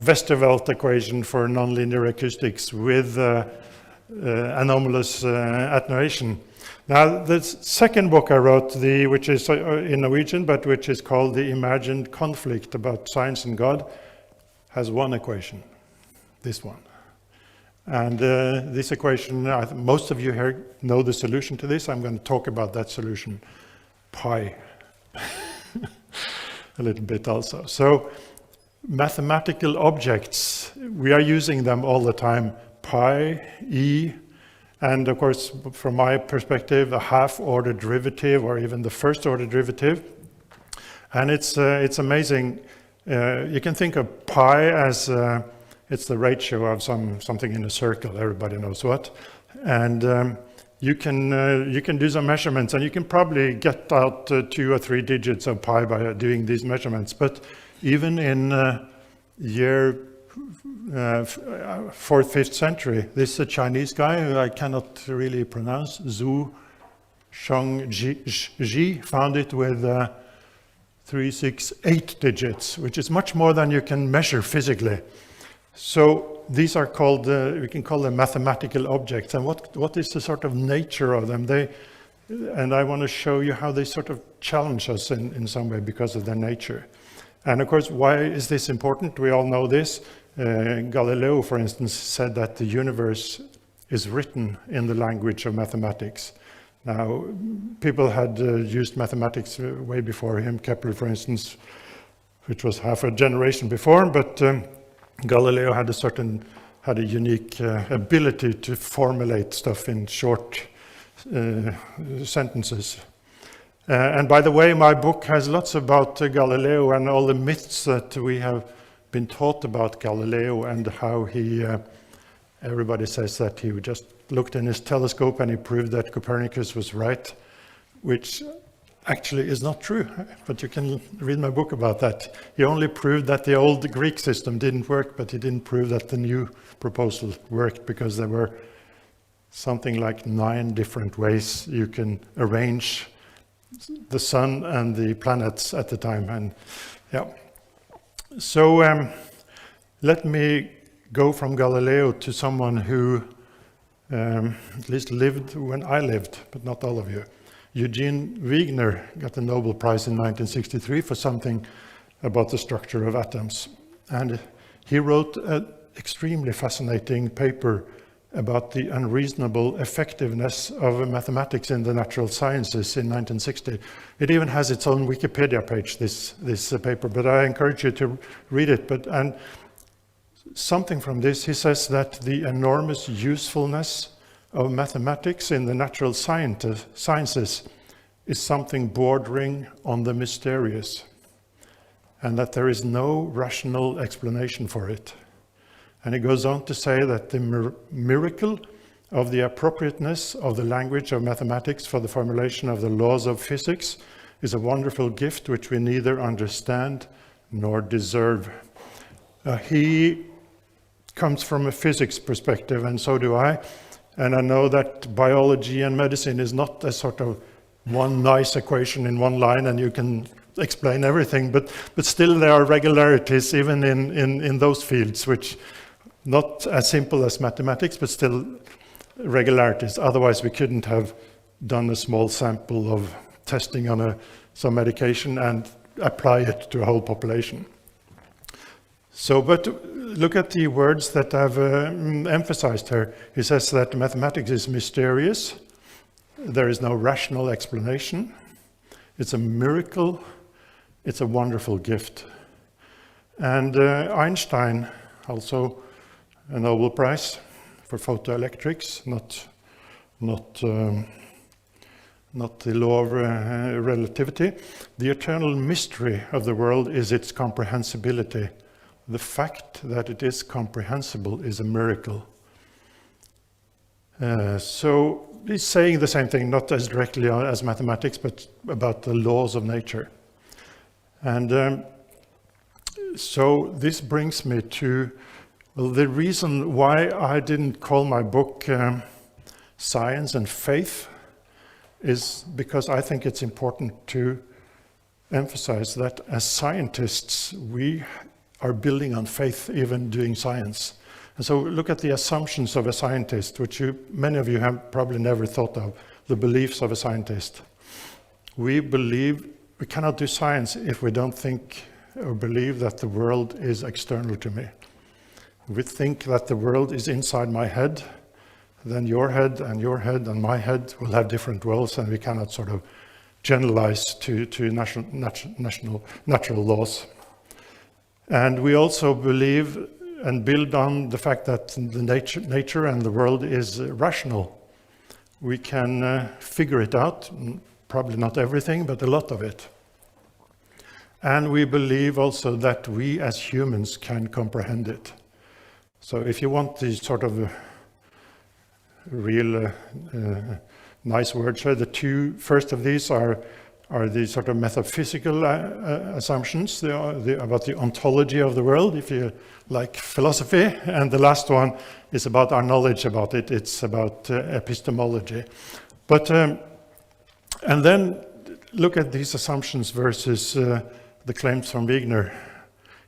Westervelt equation for nonlinear acoustics with anomalous attenuation. Now, the second book I wrote, which is in Norwegian, but which is called The Imagined Conflict About Science and God, has one equation, this one. And this equation, most of you here know the solution to this. I'm going to talk about that solution, pi, a little bit also. So, mathematical objects, we are using them all the time, pi, e, and of course, from my perspective, a half-order derivative or even the first-order derivative. And it's amazing. You can think of pi as it's the ratio of something in a circle, everybody knows what. And you can do some measurements, and you can probably get out 2 or 3 digits of pi by doing these measurements. But even in year 4th, 5th century, this Chinese guy who I cannot really pronounce, Zhu Shengji, found it with 3, 6, 8 digits, which is much more than you can measure physically. So these are called, we can call them mathematical objects. And what is the sort of nature of them? And I want to show you how they sort of challenge us in some way because of their nature. And of course, why is this important? We all know this. Galileo, for instance, said that the universe is written in the language of mathematics. Now, people had used mathematics way before him. Kepler, for instance, which was half a generation before, but Galileo had a unique ability to formulate stuff in short sentences. And by the way, my book has lots about Galileo and all the myths that we have been taught about Galileo and how everybody says that he just looked in his telescope and he proved that Copernicus was right, which actually is not true, but you can read my book about that. He only proved that the old Greek system didn't work, but he didn't prove that the new proposal worked because there were something like 9 different ways you can arrange the sun and the planets at the time. And yeah. So let me go from Galileo to someone who at least lived when I lived, but not all of you. Eugene Wigner got the Nobel Prize in 1963 for something about the structure of atoms. And he wrote an extremely fascinating paper about the unreasonable effectiveness of mathematics in the natural sciences in 1960. It even has its own Wikipedia page, this paper, but I encourage you to read it. And something from this, he says that the enormous usefulness of mathematics in the natural sciences is something bordering on the mysterious, and that there is no rational explanation for it. And he goes on to say that the miracle of the appropriateness of the language of mathematics for the formulation of the laws of physics is a wonderful gift which we neither understand nor deserve. He comes from a physics perspective, and so do I. And I know that biology and medicine is not a sort of one nice equation in one line and you can explain everything, but still there are regularities even in those fields, which not as simple as mathematics, but still regularities. Otherwise, we couldn't have done a small sample of testing on some medication and apply it to a whole population. So, but look at the words that I've emphasized here. He says that mathematics is mysterious. There is no rational explanation. It's a miracle. It's a wonderful gift. And Einstein, also a Nobel Prize for photoelectrics, not the law of relativity. The eternal mystery of the world is its comprehensibility. The fact that it is comprehensible is a miracle. So he's saying the same thing, not as directly as mathematics, but about the laws of nature. And so this brings me to the reason why I didn't call my book Science and Faith is because I think it's important to emphasize that as scientists, we are building on faith, even doing science. And so look at the assumptions of a scientist, which many of you have probably never thought of, the beliefs of a scientist. We believe we cannot do science if we don't think or believe that the world is external to me. We think that the world is inside my head, then your head and my head will have different worlds, and we cannot sort of generalize to natural laws. And we also believe and build on the fact that the nature and the world is rational. We can figure it out, probably not everything, but a lot of it. And we believe also that we as humans can comprehend it. So if you want these sort of real nice words here, the two first of these are the sort of metaphysical assumptions about the ontology of the world, if you like philosophy, and the last one is about our knowledge about it. It's about epistemology. But and then look at these assumptions versus the claims from Wigner.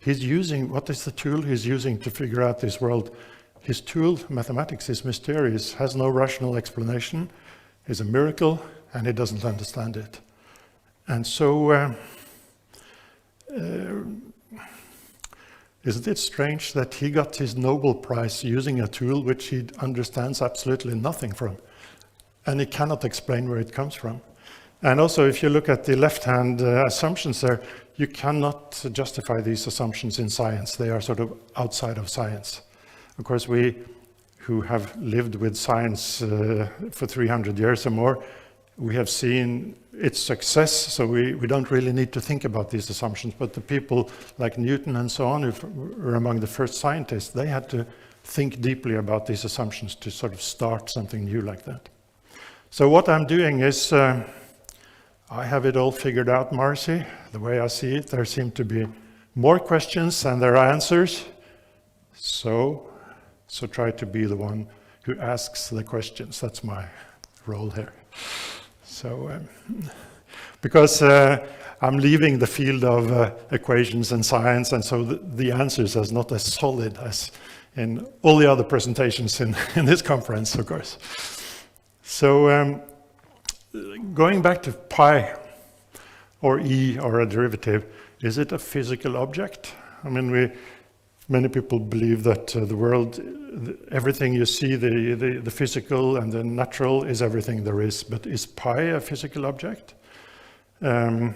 He's using, what is the tool he's using to figure out this world? His tool, mathematics, is mysterious, has no rational explanation, is a miracle, and he doesn't understand it. And so, isn't it strange that he got his Nobel Prize using a tool which he understands absolutely nothing from, and he cannot explain where it comes from? And also, if you look at the left-hand assumptions there, you cannot justify these assumptions in science. They are sort of outside of science. Of course, we who have lived with science for 300 years or more, we have seen its success, so we don't really need to think about these assumptions. But the people like Newton and so on, who were among the first scientists, they had to think deeply about these assumptions to sort of start something new like that. So what I'm doing is, I have it all figured out, Marcy. The way I see it, there seem to be more questions than there are answers. So try to be the one who asks the questions. That's my role here. So, because I'm leaving the field of equations and science, and so the answers are not as solid as in all the other presentations in this conference, of course. So, going back to pi, or E, or a derivative, is it a physical object? I mean, many people believe that the world, everything you see, the physical and the natural is everything there is, but is pi a physical object? I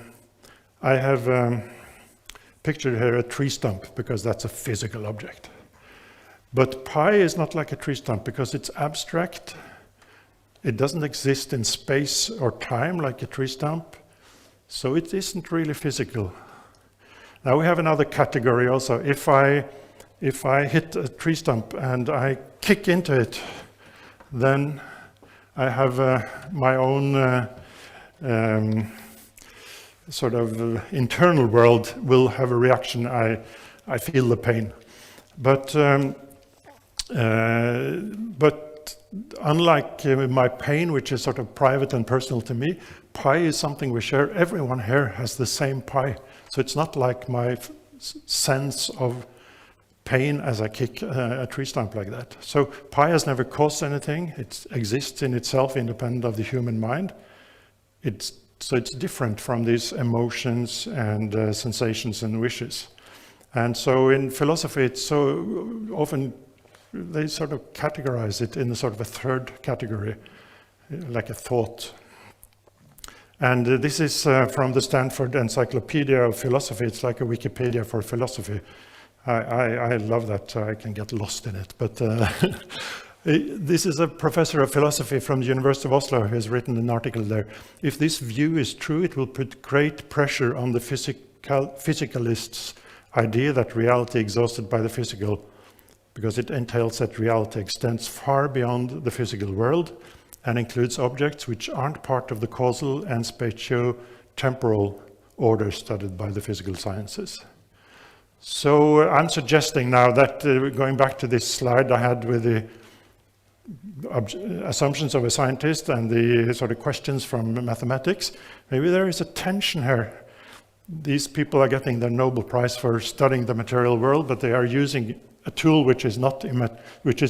have pictured here a tree stump, because that's a physical object. But pi is not like a tree stump, because it's abstract. It doesn't exist in space or time like a tree stump, so it isn't really physical. Now we have another category also. If I hit a tree stump and I kick into it, then I have my own sort of internal world will have a reaction. I feel the pain, but unlike my pain, which is sort of private and personal to me, pi is something we share. Everyone here has the same pi. So it's not like my sense of pain as I kick a tree stump like that. So pi has never caused anything. It exists in itself, independent of the human mind. So it's different from these emotions and sensations and wishes. And so in philosophy, it's so often they sort of categorize it in a sort of a third category, like a thought. And this is from the Stanford Encyclopedia of Philosophy. It's like a Wikipedia for philosophy. I love that. I can get lost in it. But this is a professor of philosophy from the University of Oslo who has written an article there. If this view is true, it will put great pressure on the physicalist's idea that reality exhausted by the physical, because it entails that reality extends far beyond the physical world and includes objects which aren't part of the causal and spatio-temporal order studied by the physical sciences. So I'm suggesting now that, going back to this slide I had with the assumptions of a scientist and the sort of questions from mathematics, maybe there is a tension here. these people are getting their Nobel Prize for studying the material world, but they are using a tool which is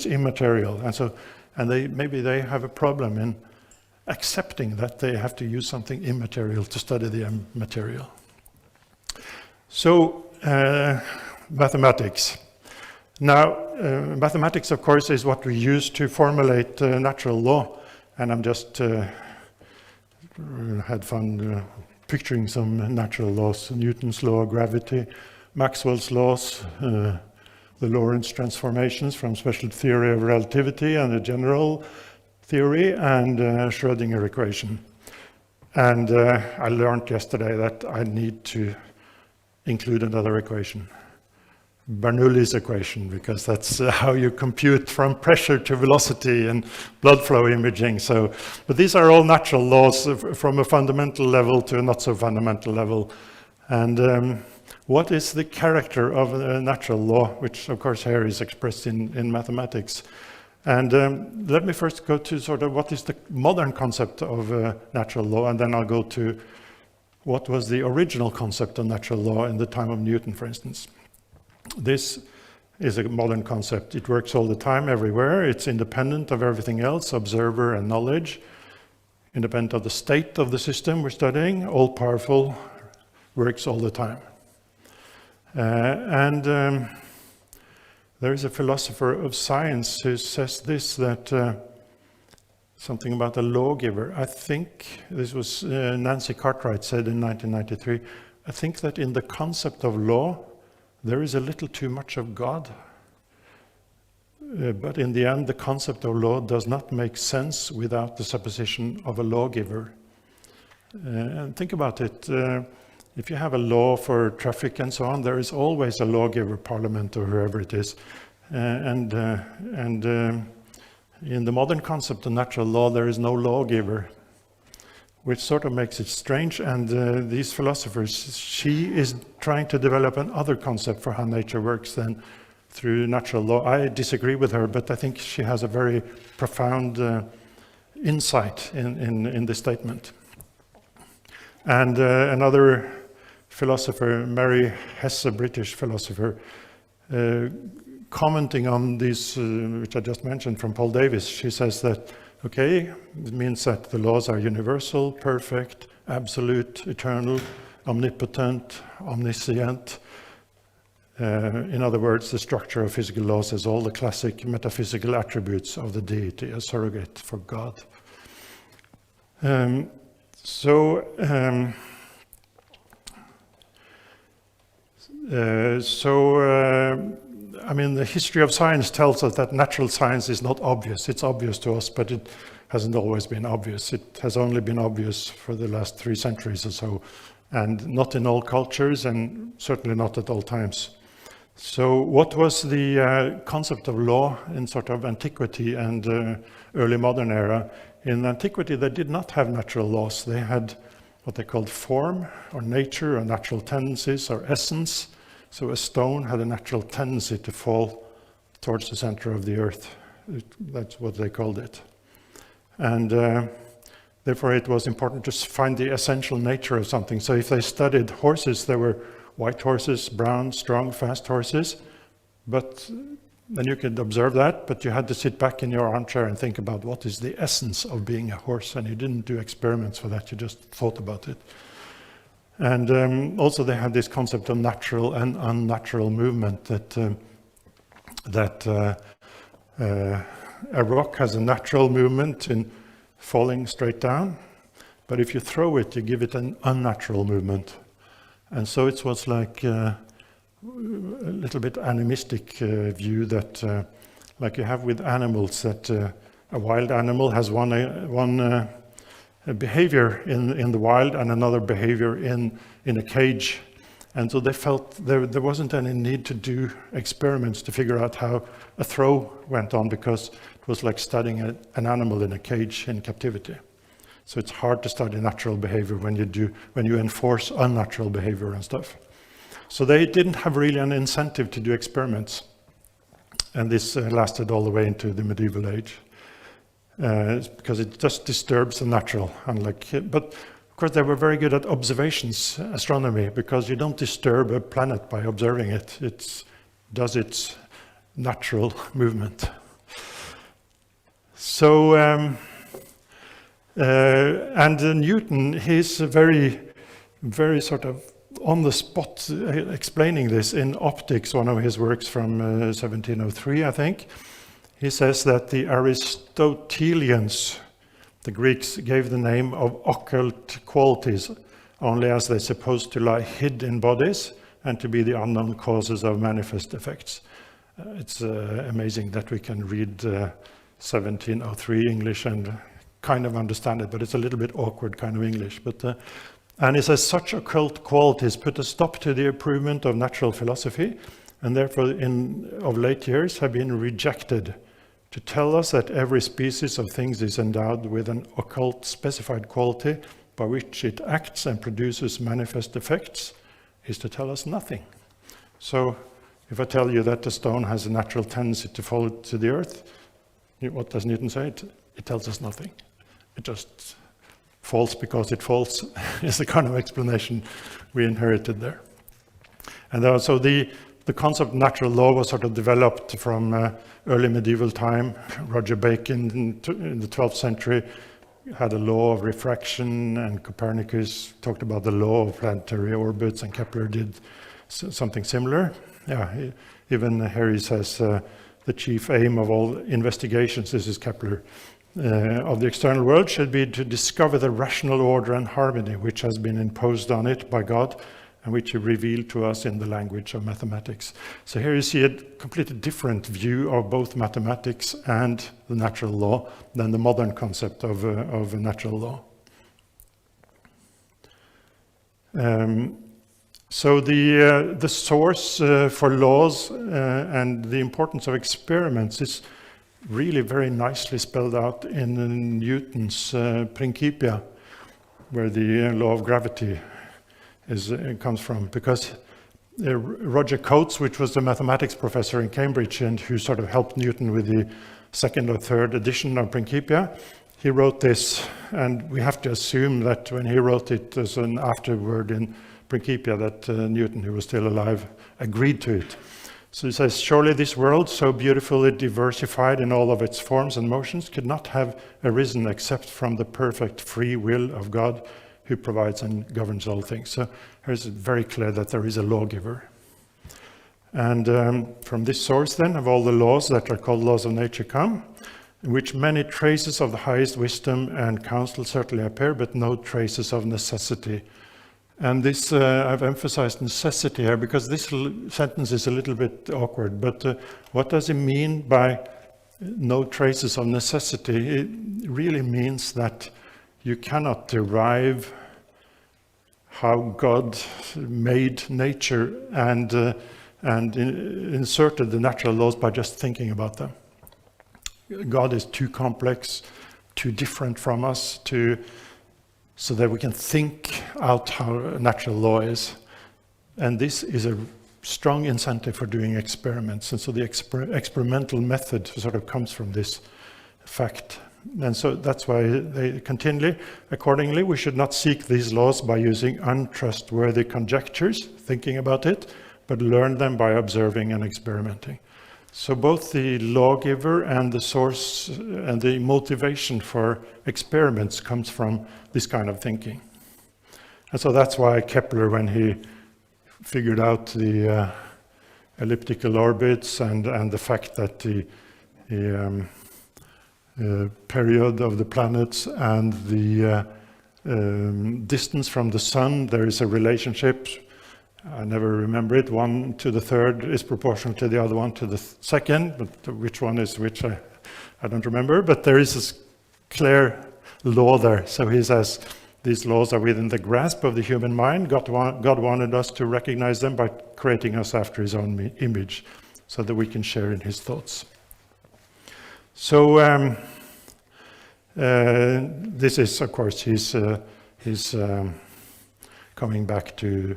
immaterial, and maybe they have a problem in accepting that they have to use something immaterial to study the material. So, mathematics. Now, mathematics, of course, is what we use to formulate natural law, and I'm just had fun picturing some natural laws: Newton's law of gravity, Maxwell's laws, the Lorentz transformations from special theory of relativity and the general theory, and Schrödinger equation. And I learned yesterday that I need to include another equation, Bernoulli's equation, because that's how you compute from pressure to velocity and blood flow imaging. But these are all natural laws from a fundamental level to a not so fundamental level. And what is the character of a natural law, which of course here is expressed in mathematics? And let me first go to sort of what is the modern concept of natural law, and then I'll go to what was the original concept of natural law in the time of Newton, for instance. This is a modern concept. It works all the time, everywhere. It's independent of everything else, observer and knowledge, independent of the state of the system we're studying, all-powerful, works all the time. There is a philosopher of science who says this, that something about a lawgiver. I think this was Nancy Cartwright said in 1993, I think that in the concept of law, there is a little too much of God. But in the end, the concept of law does not make sense without the supposition of a lawgiver. And think about it. If you have a law for traffic and so on, there is always a lawgiver, parliament or whoever it is. In the modern concept of natural law, there is no lawgiver, which sort of makes it strange. And these philosophers, she is trying to develop another concept for how nature works then through natural law. I disagree with her, but I think she has a very profound insight in this statement. And another philosopher, Mary Hess, a British philosopher, commenting on these, which I just mentioned from Paul Davies, she says that, okay, it means that the laws are universal, perfect, absolute, eternal, omnipotent, omniscient. In other words, the structure of physical laws has all the classic metaphysical attributes of the deity, a surrogate for God. I mean, the history of science tells us that natural science is not obvious. It's obvious to us, but it hasn't always been obvious. It has only been obvious for the last 3 centuries or so, and not in all cultures, and certainly not at all times. So what was the concept of law in sort of antiquity and early modern era? In antiquity, they did not have natural laws. They had what they called form, or nature, or natural tendencies, or essence. So a stone had a natural tendency to fall towards the center of the earth. That's what they called it. And therefore it was important to find the essential nature of something. So if they studied horses, there were white horses, brown, strong, fast horses. But then you could observe that, but you had to sit back in your armchair and think about what is the essence of being a horse. And you didn't do experiments for that, you just thought about it. And also they had this concept of natural and unnatural movement, that a rock has a natural movement in falling straight down, but if you throw it, you give it an unnatural movement. And so it was like a little bit animistic view that, like you have with animals, that a wild animal has one behavior in the wild and another behavior in a cage. And so they felt there wasn't any need to do experiments to figure out how a throw went on, because it was like studying an animal in a cage in captivity. So it's hard to study natural behavior when you enforce unnatural behavior and stuff. So they didn't have really an incentive to do experiments. And this lasted all the way into the medieval age. Because it just disturbs the natural. But Of course, they were very good at observations, astronomy, because you don't disturb a planet by observing it. It does its natural movement. So, and Newton, he's very, very sort of on the spot explaining this in Optics, one of his works from 1703, I think. He says that the Aristotelians, the Greeks, gave the name of occult qualities only as they're supposed to lie hid in bodies and to be the unknown causes of manifest effects. It's amazing that we can read 1703 English and kind of understand it, but it's a little bit awkward kind of English. And it says such occult qualities put a stop to the improvement of natural philosophy, and therefore of late years have been rejected. To tell us that every species of things is endowed with an occult specified quality by which it acts and produces manifest effects is to tell us nothing. So if I tell you that a stone has a natural tendency to fall to the earth, what does Newton say? It tells us nothing. It just falls because it falls is the kind of explanation we inherited there. And also the concept of natural law was sort of developed from early medieval time. Roger Bacon in the 12th century had a law of refraction, and Copernicus talked about the law of planetary orbits, and Kepler did something similar. Yeah, even here he says the chief aim of all investigations, this is Kepler, of the external world should be to discover the rational order and harmony which has been imposed on it by God and which he revealed to us in the language of mathematics. So here you see a completely different view of both mathematics and the natural law than the modern concept of a natural law. So the source for laws and the importance of experiments is really very nicely spelled out in Newton's Principia, where the law of gravity comes from. Because Roger Coates, which was the mathematics professor in Cambridge and who sort of helped Newton with the second or third edition of Principia, he wrote this, and we have to assume that when he wrote it as an afterword in Principia that Newton, who was still alive, agreed to it. So he says, surely this world, so beautifully diversified in all of its forms and motions, could not have arisen except from the perfect free will of God, who provides and governs all things. So here's very clear that there is a lawgiver. And from this source then, of all the laws that are called laws of nature come, in which many traces of the highest wisdom and counsel certainly appear, but no traces of necessity. And this, I've emphasized necessity here because this sentence is a little bit awkward, but what does it mean by no traces of necessity? It really means that you cannot derive how God made nature and inserted the natural laws by just thinking about them. God is too complex, too different from us, so that we can think out how a natural law is. And this is a strong incentive for doing experiments. And so the experimental method sort of comes from this fact. And so that's why they continually, accordingly, we should not seek these laws by using untrustworthy conjectures, thinking about it, but learn them by observing and experimenting. So both the lawgiver and the source and the motivation for experiments comes from this kind of thinking. And so that's why Kepler, when he figured out the elliptical orbits and the fact that the period of the planets and the distance from the sun, there is a relationship. I never remember it. 1 to the third is proportional to the other one to the second, but which one is which I don't remember. But there is this clear law there. So he says these laws are within the grasp of the human mind. God wanted us to recognize them by creating us after his own image so that we can share in his thoughts. So this is, of course, he's coming back to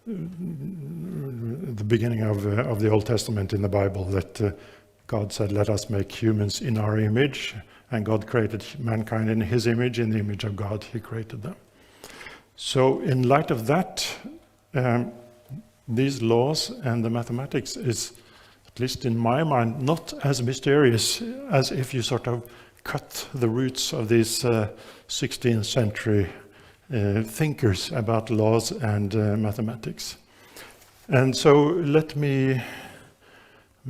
the beginning of the Old Testament in the Bible, that God said, let us make humans in our image, and God created mankind in his image, in the image of God he created them. So in light of that, these laws and the mathematics is, at least in my mind, not as mysterious as if you sort of cut the roots of these 16th century thinkers about laws and mathematics. And so let me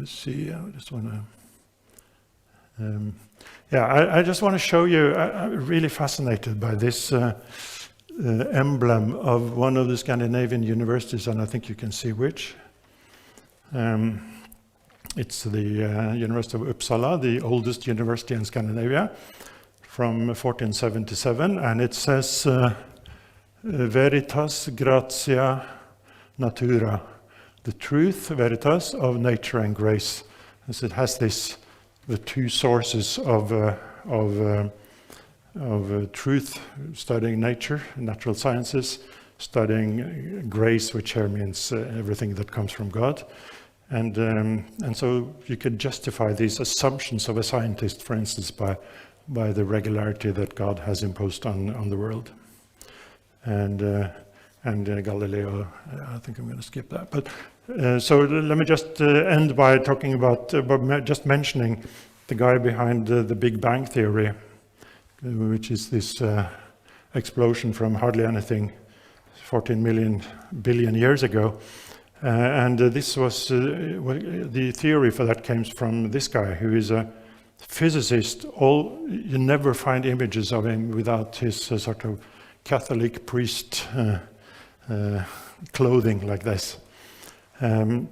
see, I just want to, I just want to show you, I'm really fascinated by this emblem of one of the Scandinavian universities, and I think you can see which. It's the University of Uppsala, the oldest university in Scandinavia, from 1477, and it says Veritas gratia natura, the truth, veritas, of nature and grace. As it has the two sources of truth, studying nature, natural sciences, studying grace, which here means everything that comes from God. And so you could justify these assumptions of a scientist, for instance, by the regularity that God has imposed on the world. And Galileo, I think I'm going to skip that. But so let me just end by talking about, just mentioning the guy behind the Big Bang Theory, which is this explosion from hardly anything 14 billion years ago. And this was, the theory for that came from this guy, who is a physicist. You never find images of him without his sort of Catholic priest clothing like this. So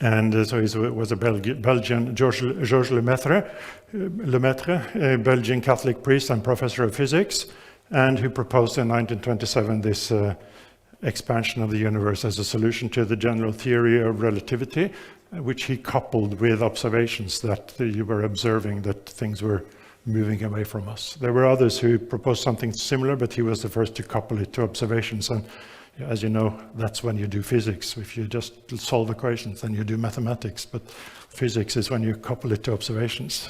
he was a Belgian, Georges Lemaitre, a Belgian Catholic priest and professor of physics, and who proposed in 1927 this expansion of the universe as a solution to the general theory of relativity, which he coupled with observations that you were observing that things were moving away from us. There were others who proposed something similar, but he was the first to couple it to observations. And as you know, that's when you do physics. If you just solve equations, then you do mathematics. But physics is when you couple it to observations.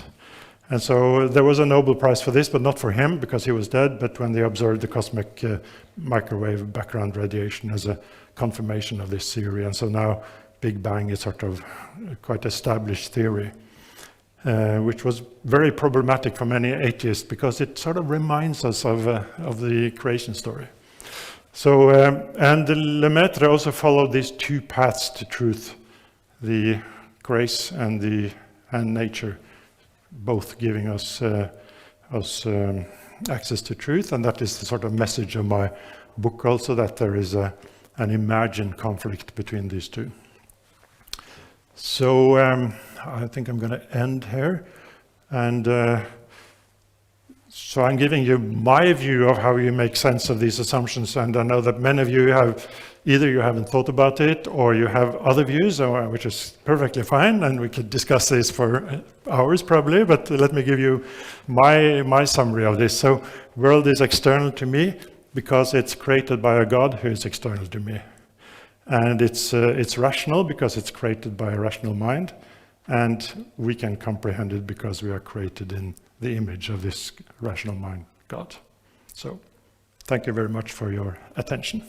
And so there was a Nobel Prize for this, but not for him because he was dead, but when they observed the cosmic microwave background radiation as a confirmation of this theory. And so now Big Bang is sort of a quite established theory, which was very problematic for many atheists because it sort of reminds us of the creation story. So, and Lemaitre also followed these two paths to truth, the grace and nature, both giving us access to truth, and that is the sort of message of my book also, that there is an imagined conflict between these two. So I think I'm going to end here, and so I'm giving you my view of how you make sense of these assumptions, and I know that many of you have, either you haven't thought about it or you have other views, which is perfectly fine, and we could discuss this for hours probably, but let me give you my summary of this. So world is external to me because it's created by a God who is external to me. And it's rational because it's created by a rational mind, and we can comprehend it because we are created in the image of this rational mind, God. So thank you very much for your attention.